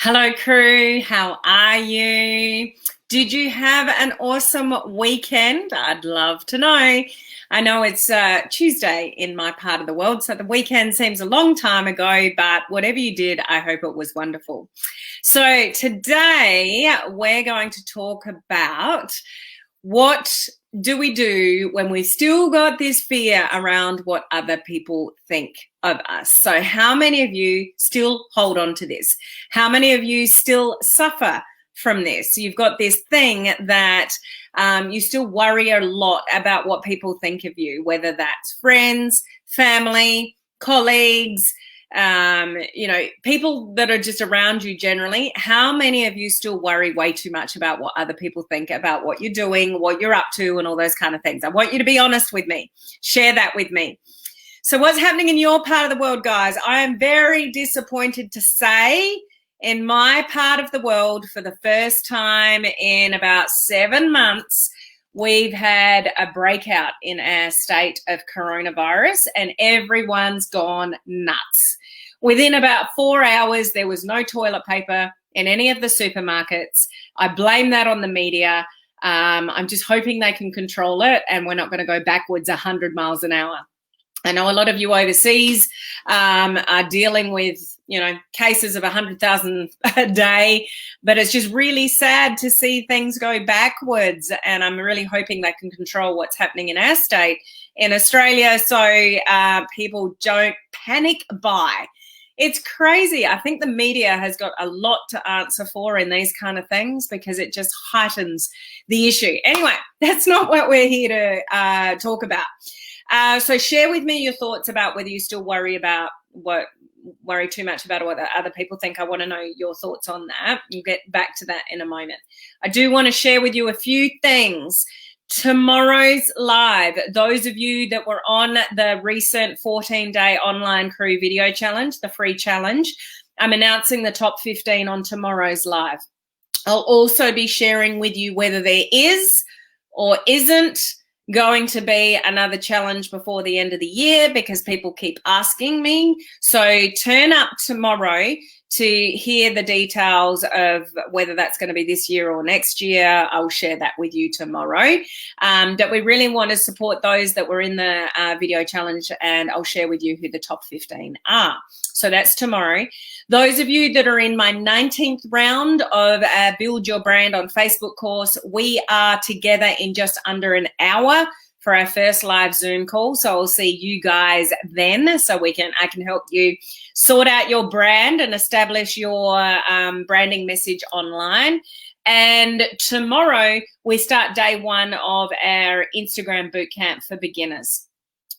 Hello, crew. How are you? Did you have an awesome weekend? I'd love to know. I know it's Tuesday in my part of the world, so the weekend seems a long time ago, but whatever you did, I hope it was wonderful. So today we're going to talk about what do we do when we still got this fear around what other people think of us? So how many of you still hold on to this? How many of you still suffer from this? You've got this thing that you still worry a lot about what people think of you, whether that's friends, family, colleagues, people that are just around you generally. How many of you still worry way too much about what other people think about what you're doing, what you're up to, and all those kind of things? I want you to be honest with me. Share that with me. So what's happening in your part of the world, guys? I am very disappointed to say in my part of the world, for the first time in about 7 months, we've had a breakout in our state of coronavirus and everyone's gone nuts. Within about 4 hours, there was no toilet paper in any of the supermarkets. I blame that on the media. I'm just hoping they can control it and we're not going to go backwards 100 miles an hour. I know a lot of you overseas are dealing with, cases of 100,000 a day, but it's just really sad to see things go backwards. And I'm really hoping they can control what's happening in our state in Australia so people don't panic buy. It's crazy. I think the media has got a lot to answer for in these kind of things because it just heightens the issue. Anyway, that's not what we're here to talk about. So share with me your thoughts about whether you still worry too much about what other people think. I want to know your thoughts on that. We'll get back to that in a moment. I do want to share with you a few things. Tomorrow's live, those of you that were on the recent 14-day online crew video challenge, the free challenge, I'm announcing the top 15 on tomorrow's live. I'll also be sharing with you whether there is or isn't going to be another challenge before the end of the year because people keep asking me. So turn up tomorrow to hear the details of whether that's going to be this year or next year. I'll share that with you tomorrow. That we really want to support those that were in the video challenge, and I'll share with you who the top 15 are. So that's tomorrow. Those of you that are in my 19th round of Build Your Brand on Facebook course, we are together in just under an hour for our first live Zoom call. So I'll see you guys then so I can help you sort out your brand and establish your branding message online. And tomorrow we start day one of our Instagram bootcamp for beginners.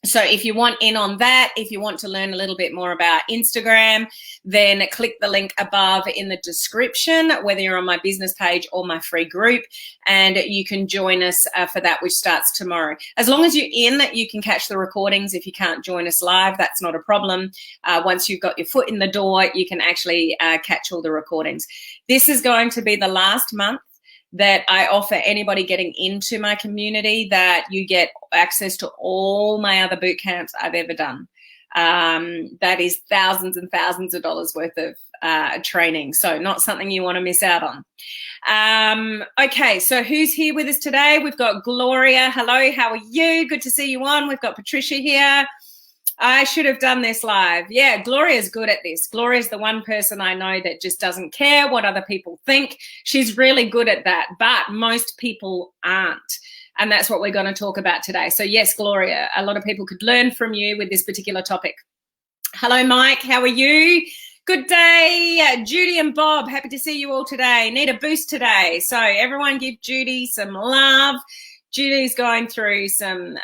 So if you want in on that, if you want to learn a little bit more about Instagram, then click the link above in the description, whether you're on my business page or my free group, and you can join us for that, which starts tomorrow. As long as you're in, you can catch the recordings. If you can't join us live, that's not a problem. Once you've got your foot in the door, you can actually catch all the recordings. This is going to be the last month that I offer anybody getting into my community that you get access to all my other boot camps I've ever done. That is thousands and thousands of dollars worth of training. So not something you want to miss out on. Okay, so who's here with us today? We've got Gloria. Hello, how are you? Good to see you on. We've got Patricia here. I should have done this live. Yeah, Gloria's good at this. Gloria's the one person I know that just doesn't care what other people think. She's really good at that, but most people aren't. And that's what we're going to talk about today. So yes, Gloria, a lot of people could learn from you with this particular topic. Hello, Mike. How are you? Good day. Judy and Bob, happy to see you all today. Need a boost today. So everyone give Judy some love. Judy's going through some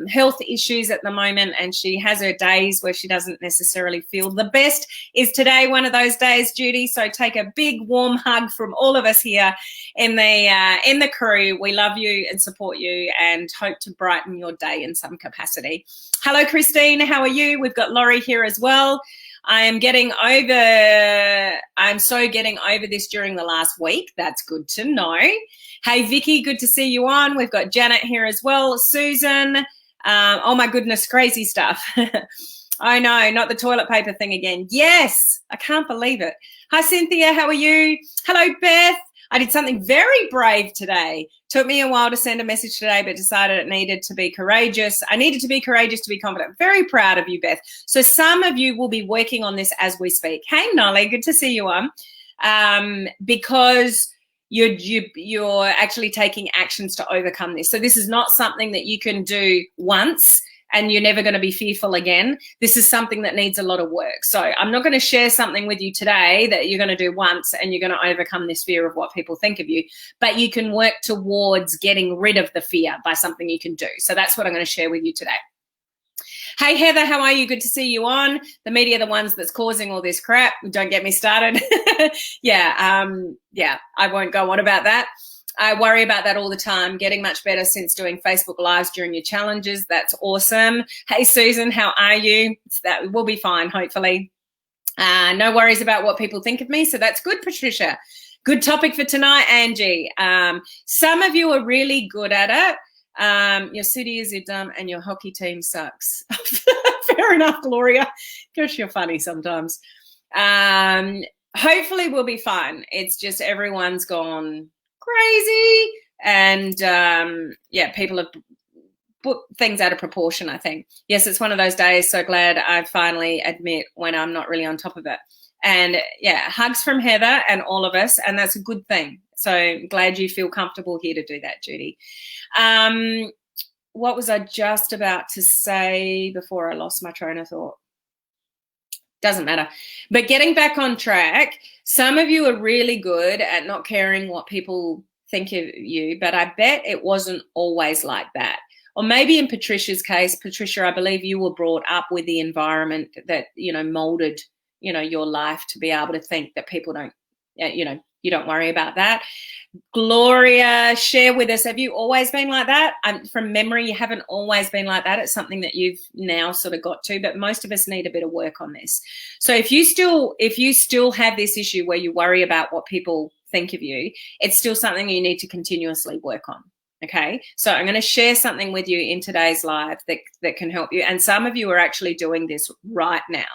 health issues at the moment, and she has her days where she doesn't necessarily feel the best. Is today one of those days, Judy? So take a big warm hug from all of us here in the crew. We love you and support you and hope to brighten your day in some capacity. Hello, Christine. How are you? We've got Laurie here as well. I'm so getting over this during the last week. That's good to know. Hey, Vicky, good to see you on. We've got Janet here as well. Susan, oh my goodness, crazy stuff. Oh, no, not the toilet paper thing again. Yes, I can't believe it. Hi, Cynthia. How are you? Hello, Beth. I did something very brave today. Took me a while to send a message today, but decided it needed to be courageous. I needed to be courageous to be confident. Very proud of you, Beth. So some of you will be working on this as we speak. Hey, Nolly, good to see you on. Because you're actually taking actions to overcome this. So this is not something that you can do once and you're never going to be fearful again. This is something that needs a lot of work. So I'm not going to share something with you today that you're going to do once and you're going to overcome this fear of what people think of you, but you can work towards getting rid of the fear by something you can do. So that's what I'm going to share with you today. Hey, Heather, how are you? Good to see you on. The media are the ones that's causing all this crap. Don't get me started. Yeah, I won't go on about that. I worry about that all the time. Getting much better since doing Facebook Lives during your challenges. That's awesome. Hey, Susan, how are you? That will be fine, hopefully. No worries about what people think of me. So that's good, Patricia. Good topic for tonight, Angie. Some of you are really good at it. Your city is dumb and your hockey team sucks. Fair enough, Gloria. Gosh, you're funny sometimes. Hopefully we'll be fine. It's just everyone's gone crazy and people have put things out of proportion, I think. Yes, it's one of those days. So glad I finally admit when I'm not really on top of it. And yeah, hugs from Heather and all of us, and that's a good thing. So glad you feel comfortable here to do that, Judy. What was I just about to say before I lost my train of thought? Doesn't matter. But getting back on track, some of you are really good at not caring what people think of you, but I bet it wasn't always like that. Or maybe in Patricia's case, Patricia, I believe you were brought up with the environment that, molded, your life to be able to think that people don't, you don't worry about that. Gloria, share with us, have you always been like that? From memory, you haven't always been like that. It's something that you've now sort of got to, but most of us need a bit of work on this. So if you still have this issue where you worry about what people think of you, it's still something you need to continuously work on. Okay, so I'm going to share something with you in today's live that can help you. And some of you are actually doing this right now.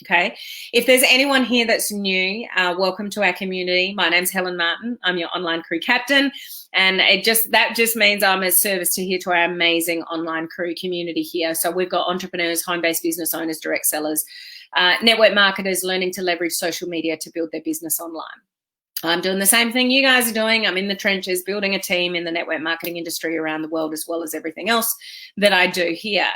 Okay, if there's anyone here that's new, welcome to our community. My name's Helen Martin. I'm your online crew captain, and that just means I'm a service to our amazing online crew community here. So we've got entrepreneurs, home-based business owners, direct sellers, network marketers learning to leverage social media to build their business online. I'm doing the same thing you guys are doing. I'm in the trenches building a team in the network marketing industry around the world, as well as everything else that I do here.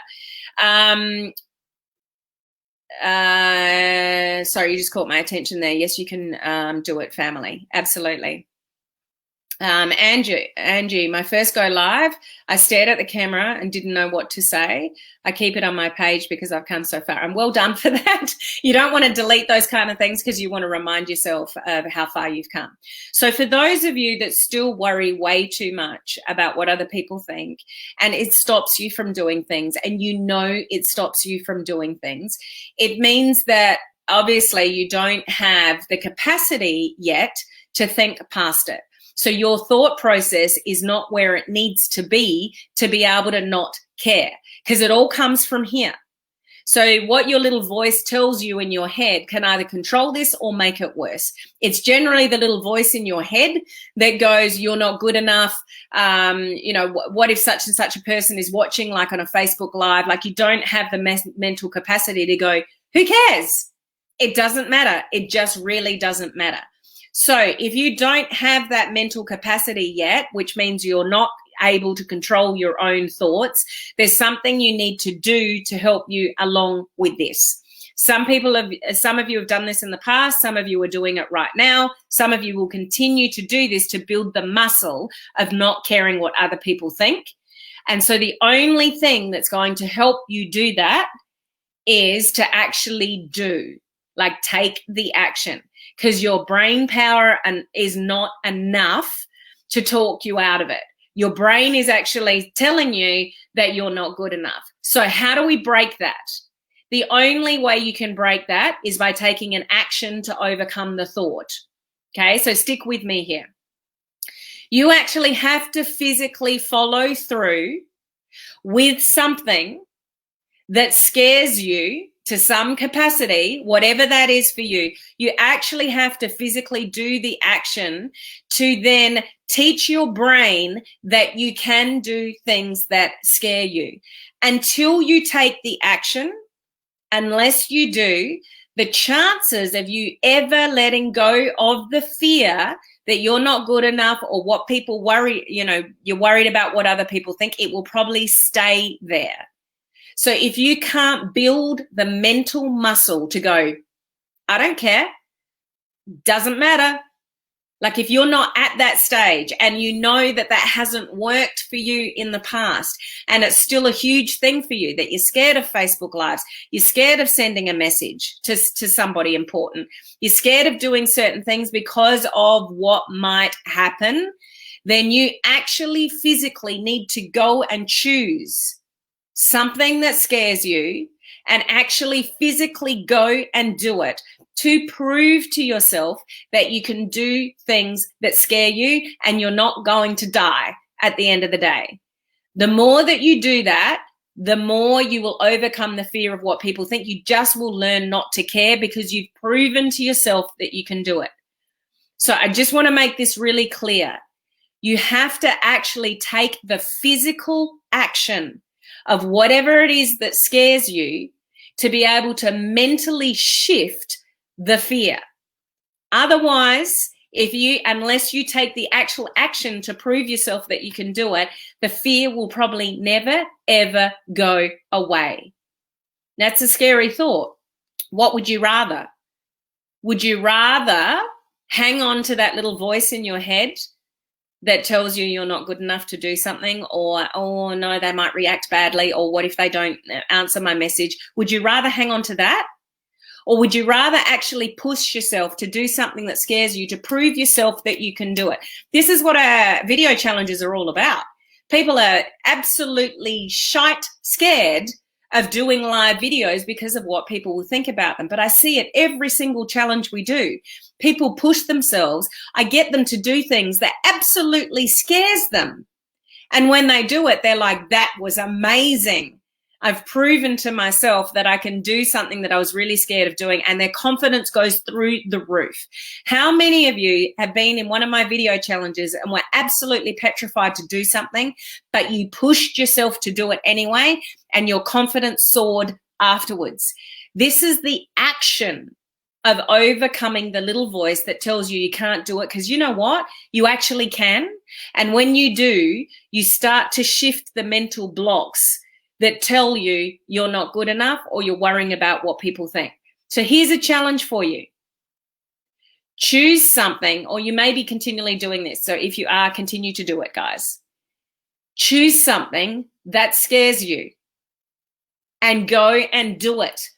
Sorry, you just caught my attention there. Yes, you can do it, family. Absolutely. Angie, my first go live, I stared at the camera and didn't know what to say. I keep it on my page because I've come so far. And well done for that. You don't want to delete those kind of things because you want to remind yourself of how far you've come. So for those of you that still worry way too much about what other people think, and it stops you from doing things, and it stops you from doing things, it means that obviously you don't have the capacity yet to think past it. So your thought process is not where it needs to be able to not care, because it all comes from here. So what your little voice tells you in your head can either control this or make it worse. It's generally the little voice in your head that goes, you're not good enough. What if such and such a person is watching, like on a Facebook Live? Like, you don't have the mental capacity to go, who cares? It doesn't matter. It just really doesn't matter. So if you don't have that mental capacity yet, which means you're not able to control your own thoughts, there's something you need to do to help you along with this. Some of you have done this in the past. Some of you are doing it right now. Some of you will continue to do this to build the muscle of not caring what other people think. And so the only thing that's going to help you do that is to actually do, like, take the action. Because your brain power is not enough to talk you out of it. Your brain is actually telling you that you're not good enough. So how do we break that? The only way you can break that is by taking an action to overcome the thought. Okay, so stick with me here. You actually have to physically follow through with something that scares you to some capacity, whatever that is for you, you actually have to physically do the action to then teach your brain that you can do things that scare you. Until you take the action, unless you do, the chances of you ever letting go of the fear that you're not good enough or what people worry, you're worried about what other people think, it will probably stay there. So if you can't build the mental muscle to go, I don't care, doesn't matter. Like if you're not at that stage and you know that that hasn't worked for you in the past and it's still a huge thing for you, that you're scared of Facebook Lives, you're scared of sending a message to somebody important, you're scared of doing certain things because of what might happen, then you actually physically need to go and choose something that scares you and actually physically go and do it to prove to yourself that you can do things that scare you and you're not going to die at the end of the day. The more that you do that, the more you will overcome the fear of what people think. You just will learn not to care because you've proven to yourself that you can do it. So I just want to make this really clear. You have to actually take the physical action of whatever it is that scares you to be able to mentally shift the fear. Otherwise, unless you take the actual action to prove yourself that you can do it, the fear will probably never, ever go away. That's a scary thought. What would you rather? Would you rather hang on to that little voice in your head that tells you you're not good enough to do something, or, oh no, they might react badly, or what if they don't answer my message? Would you rather hang on to that? Or would you rather actually push yourself to do something that scares you, to prove yourself that you can do it? This is what our video challenges are all about. People are absolutely scared of doing live videos because of what people will think about them. But I see it every single challenge we do. People push themselves. I get them to do things that absolutely scares them. And when they do it, they're like, that was amazing. I've proven to myself that I can do something that I was really scared of doing, and their confidence goes through the roof. How many of you have been in one of my video challenges and were absolutely petrified to do something, but you pushed yourself to do it anyway, and your confidence soared afterwards? This is the action of overcoming the little voice that tells you can't do it, because you know what? You actually can. And when you do, you start to shift the mental blocks that tell you you're not good enough or you're worrying about what people think. So here's a challenge for you. Choose something, or you may be continually doing this. So if you are, continue to do it, guys. Choose something that scares you and go and do it.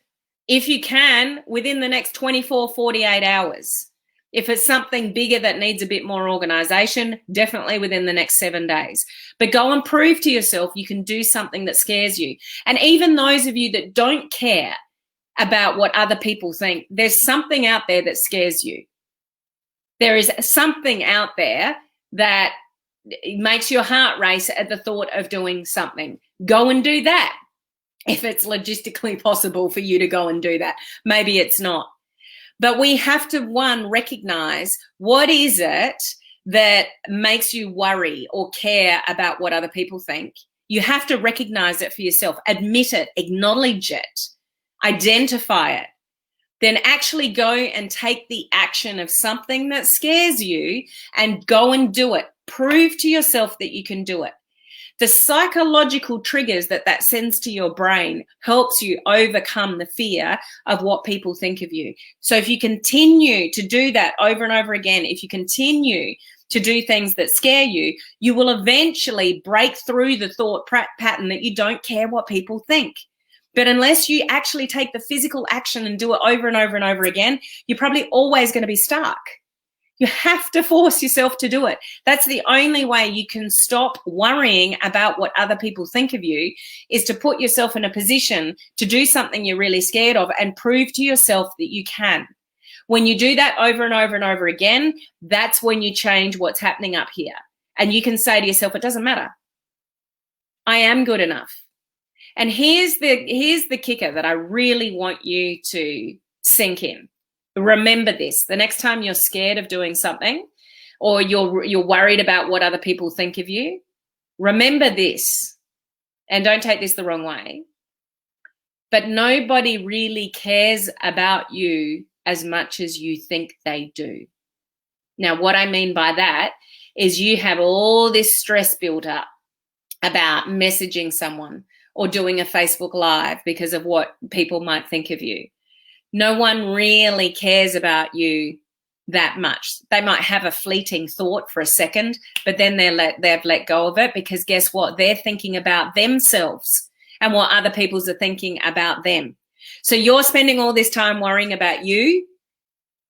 If you can, within the next 24, 48 hours. If it's something bigger that needs a bit more organization, definitely within the next 7 days. But go and prove to yourself you can do something that scares you. And even those of you that don't care about what other people think, there's something out there that scares you. There is something out there that makes your heart race at the thought of doing something. Go and do that. If it's logistically possible for you to go and do that. Maybe it's not. But we have to, one, recognize what is it that makes you worry or care about what other people think. You have to recognize it for yourself, admit it, acknowledge it, identify it, then actually go and take the action of something that scares you and go and do it. Prove to yourself that you can do it. The psychological triggers that sends to your brain helps you overcome the fear of what people think of you. So if you continue to do that over and over again, if you continue to do things that scare you, you will eventually break through the thought pattern that you don't care what people think. But unless you actually take the physical action and do it over and over and over again, you're probably always going to be stuck. You have to force yourself to do it. That's the only way you can stop worrying about what other people think of you, is to put yourself in a position to do something you're really scared of and prove to yourself that you can. When you do that over and over and over again, that's when you change what's happening up here. And you can say to yourself, it doesn't matter. I am good enough. And here's the kicker that I really want you to sink in. Remember this. The next time you're scared of doing something, or you're worried about what other people think of you, remember this, and don't take this the wrong way, but nobody really cares about you as much as you think they do. Now, what I mean by that is you have all this stress built up about messaging someone or doing a Facebook Live because of what people might think of you. No one really cares about you that much. They might have a fleeting thought for a second, but then they've let go of it, because guess what? They're thinking about themselves and what other people are thinking about them. So you're spending all this time worrying about you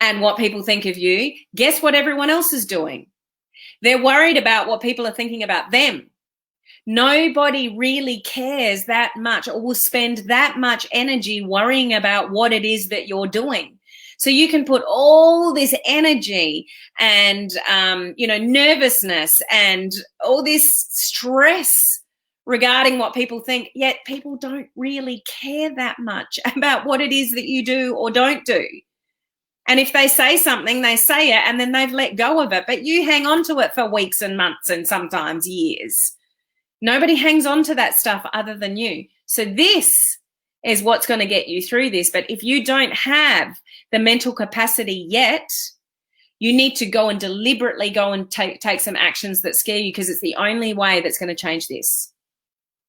and what people think of you. Guess what everyone else is doing? They're worried about what people are thinking about them. Nobody really cares that much or will spend that much energy worrying about what it is that you're doing. So you can put all this energy and, nervousness and all this stress regarding what people think, yet people don't really care that much about what it is that you do or don't do. And if they say something, they say it and then they've let go of it, but you hang on to it for weeks and months and sometimes years. Nobody hangs on to that stuff other than you. So this is what's going to get you through this. But if you don't have the mental capacity yet, you need to go and deliberately go and take some actions that scare you, because it's the only way that's going to change this.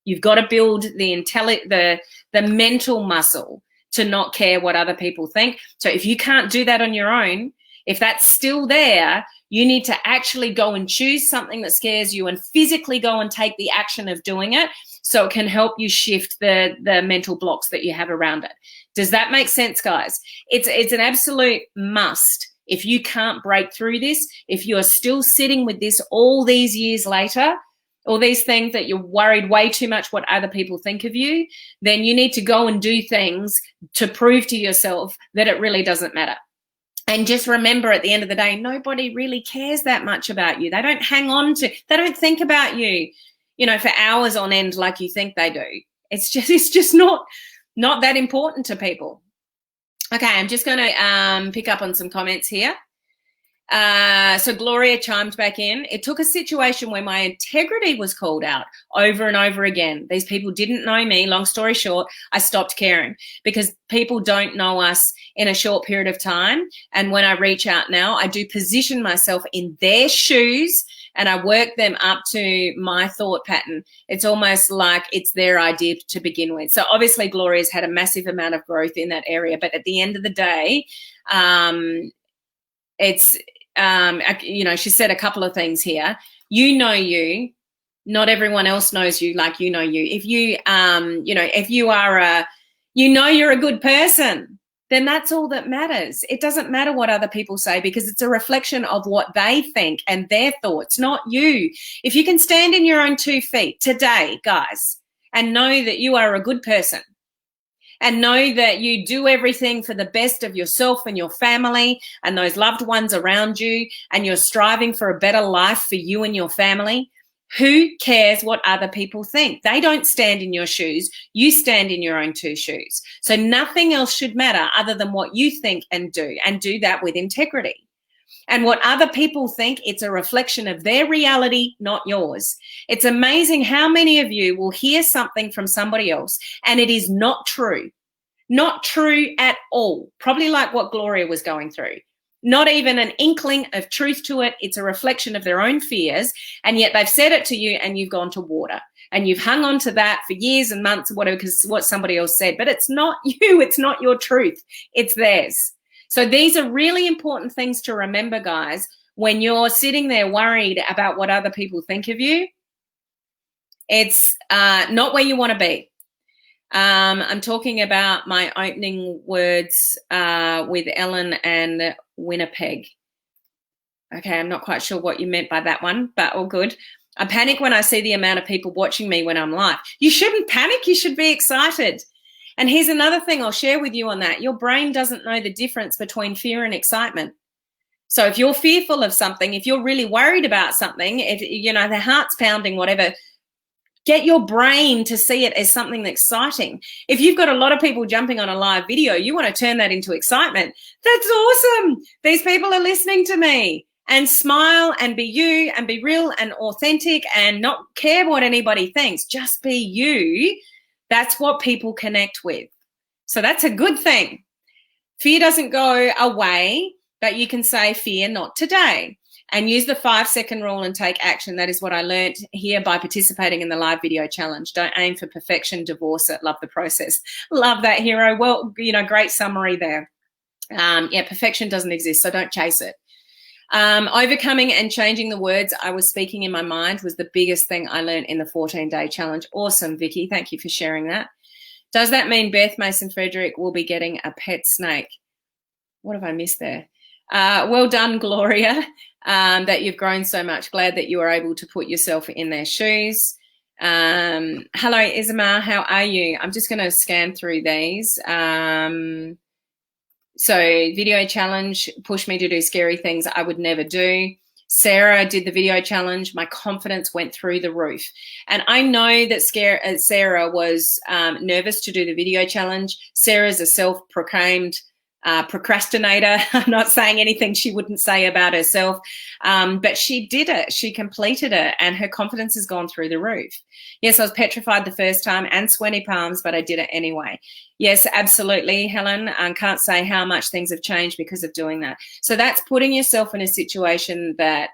You've got to build the mental muscle to not care what other people think. So if you can't do that on your own, if that's still there, you need to actually go and choose something that scares you and physically go and take the action of doing it, so it can help you shift the mental blocks that you have around it. Does that make sense, guys? It's an absolute must. If you can't break through this, if you're still sitting with this all these years later, all these things that you're worried way too much what other people think of you, then you need to go and do things to prove to yourself that it really doesn't matter. And just remember, at the end of the day, nobody really cares that much about you. They don't they don't think about you, for hours on end like you think they do. It's just not that important to people. Okay, I'm just going to pick up on some comments here. So Gloria chimed back in. It took a situation where my integrity was called out over and over again. These people didn't know me. Long story short, I stopped caring, because people don't know us in a short period of time. And when I reach out now, I do position myself in their shoes and I work them up to my thought pattern. It's almost like it's their idea to begin with. So obviously Gloria's had a massive amount of growth in that area. But at the end of the day, she said a couple of things here. You know you, not everyone else knows you like you know you. If you, if you are you're a good person, then that's all that matters. It doesn't matter what other people say, because it's a reflection of what they think and their thoughts, not you. If you can stand in your own 2 feet today, guys, and know that you are a good person, and know that you do everything for the best of yourself and your family and those loved ones around you, and you're striving for a better life for you and your family, who cares what other people think? They don't stand in your shoes. You stand in your own 2 shoes. So nothing else should matter other than what you think and do that with integrity. And what other people think, it's a reflection of their reality, not yours. It's amazing how many of you will hear something from somebody else and it is not true. Not true at all. Probably like what Gloria was going through. Not even an inkling of truth to it. It's a reflection of their own fears, and yet they've said it to you and you've gone to water and you've hung on to that for years and months or whatever, because what somebody else said. But it's not you. It's not your truth. It's theirs. So these are really important things to remember, guys, when you're sitting there worried about what other people think of you. It's not where you want to be. I'm talking about my opening words with Ellen and Winnipeg. Okay, I'm not quite sure what you meant by that one, but all good. I panic when I see the amount of people watching me when I'm live. You shouldn't panic. You should be excited. And here's another thing I'll share with you on that. Your brain doesn't know the difference between fear and excitement. So if you're fearful of something, if you're really worried about something, if the heart's pounding, whatever, Get your brain to see it as something exciting. If you've got a lot of people jumping on a live video, you want to turn that into excitement. That's awesome. These people are listening to me. And smile and be you and be real and authentic and not care what anybody thinks. Just be you. That's what people connect with. So that's a good thing. Fear doesn't go away, but you can say fear not today and use the 5-second rule and take action. That is what I learned here by participating in the live video challenge. Don't aim for perfection, divorce it, love the process. Love that, hero. Well, great summary there. Yeah, perfection doesn't exist, so don't chase it. Overcoming and changing the words I was speaking in my mind was the biggest thing I learned in the 14-day challenge. Awesome, Vicky. Thank you for sharing that. Does that mean Beth Mason Frederick will be getting a pet snake? What have I missed there? Well done, Gloria, that you've grown so much. Glad that you were able to put yourself in their shoes. Hello, Isma. How are you? I'm just going to scan through these. So video challenge pushed me to do scary things I would never do. Sarah did the video challenge. My confidence went through the roof. And I know that Sarah was nervous to do the video challenge. Sarah's a self-proclaimed procrastinator. I'm not saying anything she wouldn't say about herself, but she did it. She completed it, and her confidence has gone through the roof. Yes, I was petrified the first time and sweaty palms, but I did it anyway. Yes, absolutely, Helen. I can't say how much things have changed because of doing that. So that's putting yourself in a situation that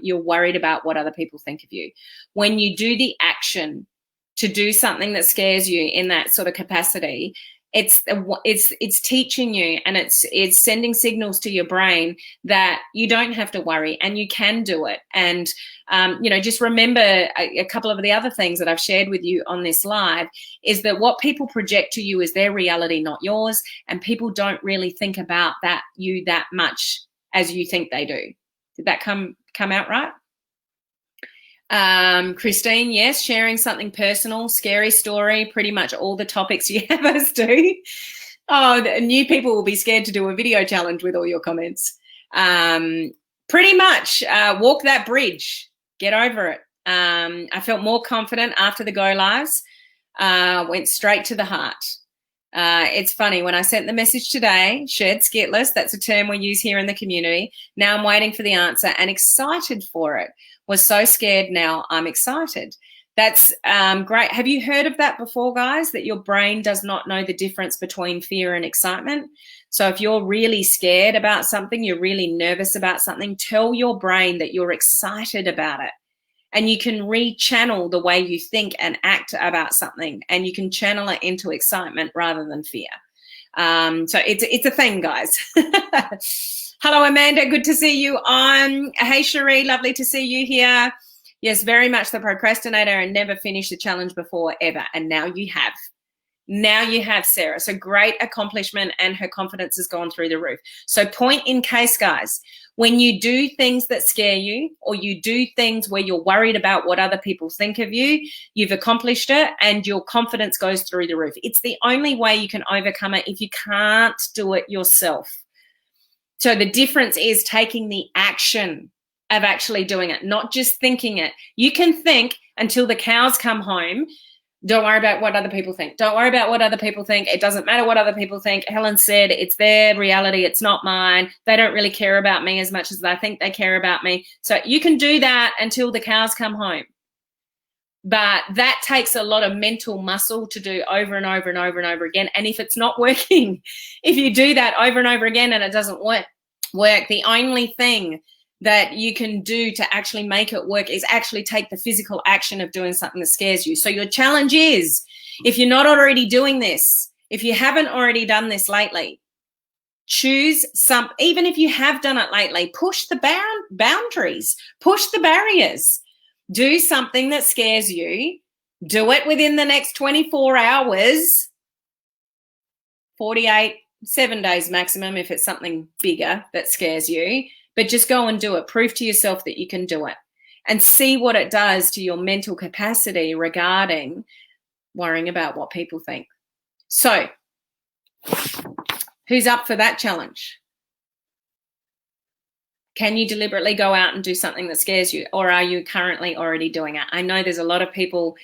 you're worried about what other people think of you. When you do the action to do something that scares you in that sort of capacity, it's teaching you, and it's sending signals to your brain that you don't have to worry and you can do it. And just remember a couple of the other things that I've shared with you on this live is that what people project to you is their reality, not yours, and people don't really think about you that much as you think they do. Did that come out right? Christine, yes, sharing something personal, scary story, pretty much all the topics you have us do. Oh, new people will be scared to do a video challenge with all your comments. Pretty much walk that bridge, get over it. I felt more confident after the go lives, went straight to the heart. It's funny, when I sent the message today, shared skit list, that's a term we use here in the community. Now I'm waiting for the answer and excited for it. Was so scared, now I'm excited. That's great. Have you heard of that before, guys? That your brain does not know the difference between fear and excitement. So if you're really scared about something, you're really nervous about something, tell your brain that you're excited about it. And you can rechannel the way you think and act about something, and you can channel it into excitement rather than fear. So it's a thing, guys. Hello, Amanda. Good to see you on. Hey, Cherie. Lovely to see you here. Yes, very much the procrastinator and never finished the challenge before ever. And now you have. Now you have, Sarah. So great accomplishment, and her confidence has gone through the roof. So point in case, guys, when you do things that scare you, or you do things where you're worried about what other people think of you, you've accomplished it and your confidence goes through the roof. It's the only way you can overcome it if you can't do it yourself. So the difference is taking the action of actually doing it, not just thinking it. You can think until the cows come home. Don't worry about what other people think. Don't worry about what other people think. It doesn't matter what other people think. Helen said it's their reality. It's not mine. They don't really care about me as much as I think they care about me. So you can do that until the cows come home. But that takes a lot of mental muscle to do over and over and over and over again. And if it's not working, if you do that over and over again and it doesn't work, the only thing that you can do to actually make it work is actually take the physical action of doing something that scares you. So your challenge is, if you're not already doing this, if you haven't already done this lately, choose some, even if you have done it lately, push the boundaries, push the barriers. Do something that scares you. Do it within the next 24 hours, 48, 7 days maximum if it's something bigger that scares you. But just go and do it. Prove to yourself that you can do it. And see what it does to your mental capacity regarding worrying about what people think. So, who's up for that challenge? Can you deliberately go out and do something that scares you, or are you currently already doing it? I know there's a lot of people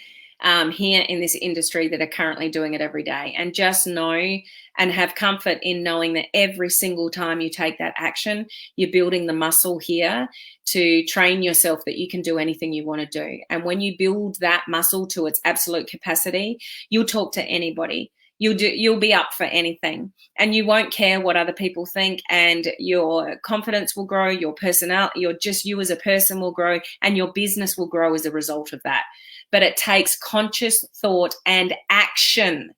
here in this industry that are currently doing it every day. And just know and have comfort in knowing that every single time you take that action, you're building the muscle here to train yourself that you can do anything you want to do. And when you build that muscle to its absolute capacity, you'll talk to anybody. You'll be up for anything, and you won't care what other people think, and your confidence will grow, your personality, you as a person will grow, and your business will grow as a result of that. But it takes conscious thought and action.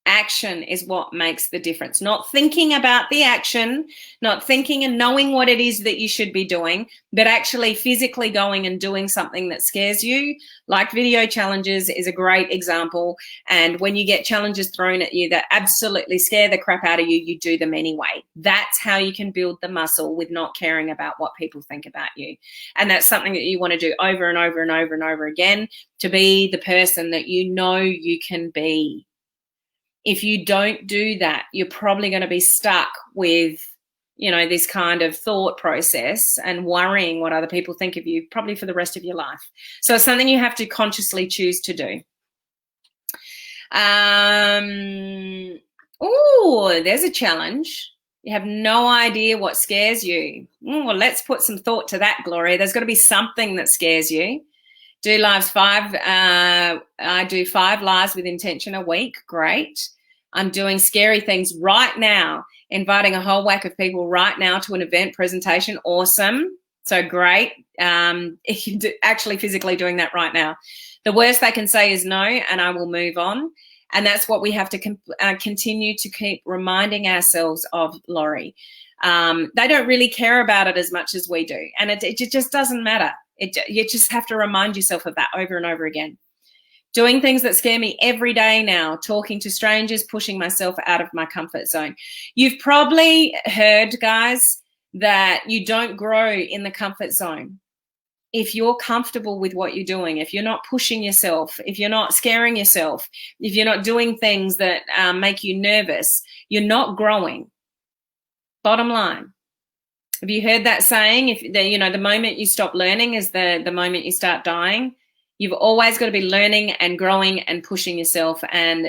Action is what makes the difference. Not thinking about the action, not thinking and knowing what it is that you should be doing, but actually physically going and doing something that scares you. Like video challenges is a great example. And when you get challenges thrown at you that absolutely scare the crap out of you, you do them anyway. That's how you can build the muscle with not caring about what people think about you. And that's something that you want to do over and over and over and over again to be the person that you know you can be. If you don't do that, you're probably going to be stuck with, this kind of thought process and worrying what other people think of you probably for the rest of your life. So it's something you have to consciously choose to do. Oh, there's a challenge. You have no idea what scares you. Well, let's put some thought to that, Gloria. There's got to be something that scares you. Do lives 5. I do 5 lives with intention a week. Great. I'm doing scary things right now, inviting a whole whack of people right now to an event presentation. Awesome. So great. If you're actually physically doing that right now. The worst they can say is no, and I will move on. And that's what we have to continue to keep reminding ourselves of, Laurie. They don't really care about it as much as we do. And it just doesn't matter. You just have to remind yourself of that over and over again. Doing things that scare me every day now, talking to strangers, pushing myself out of my comfort zone. You've probably heard, guys, that you don't grow in the comfort zone. If you're comfortable with what you're doing, if you're not pushing yourself, if you're not scaring yourself, if you're not doing things that make you nervous, you're not growing. Bottom line. Have you heard that saying? The moment you stop learning is the moment you start dying. You've always got to be learning and growing and pushing yourself. And,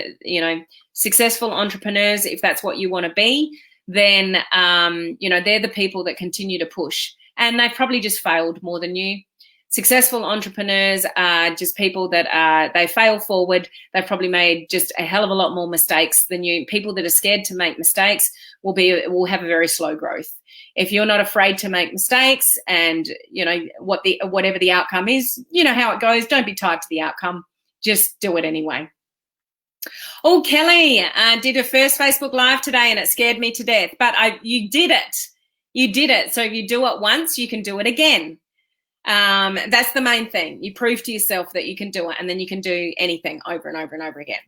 successful entrepreneurs, if that's what you want to be, then, they're the people that continue to push. And they've probably just failed more than you. Successful entrepreneurs are just people that they fail forward. They've probably made just a hell of a lot more mistakes than you. People that are scared to make mistakes will have a very slow growth. If you're not afraid to make mistakes and, whatever the outcome is, you know how it goes. Don't be tied to the outcome. Just do it anyway. Oh, Kelly did her first Facebook Live today and it scared me to death. But you did it. You did it. So if you do it once, you can do it again. That's the main thing. You prove to yourself that you can do it, and then you can do anything over and over and over again.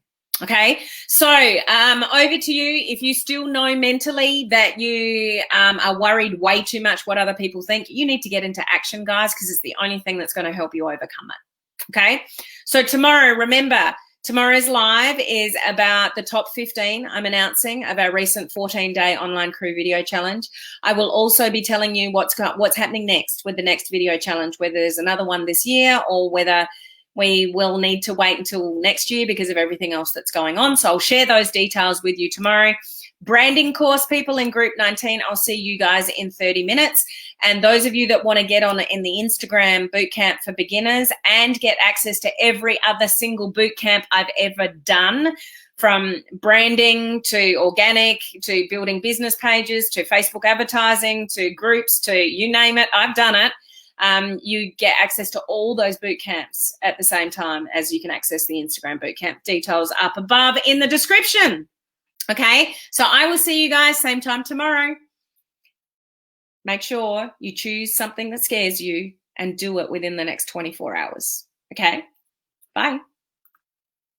Okay, so over to you. If you still know mentally that you are worried way too much what other people think, you need to get into action, guys, because it's the only thing that's going to help you overcome it. Okay, so tomorrow, remember, tomorrow's live is about the top 15 I'm announcing of our recent 14-day online crew video challenge. I will also be telling you what's happening next with the next video challenge, whether there's another one this year or whether we will need to wait until next year because of everything else that's going on. So I'll share those details with you tomorrow. Branding course, people in group 19, I'll see you guys in 30 minutes. And those of you that want to get on in the Instagram bootcamp for beginners and get access to every other single bootcamp I've ever done, from branding to organic to building business pages to Facebook advertising to groups to you name it, I've done it. You get access to all those boot camps at the same time as you can access the Instagram bootcamp. Details up above in the description. Okay, so I will see you guys same time tomorrow. Make sure you choose something that scares you and do it within the next 24 hours. Okay, bye.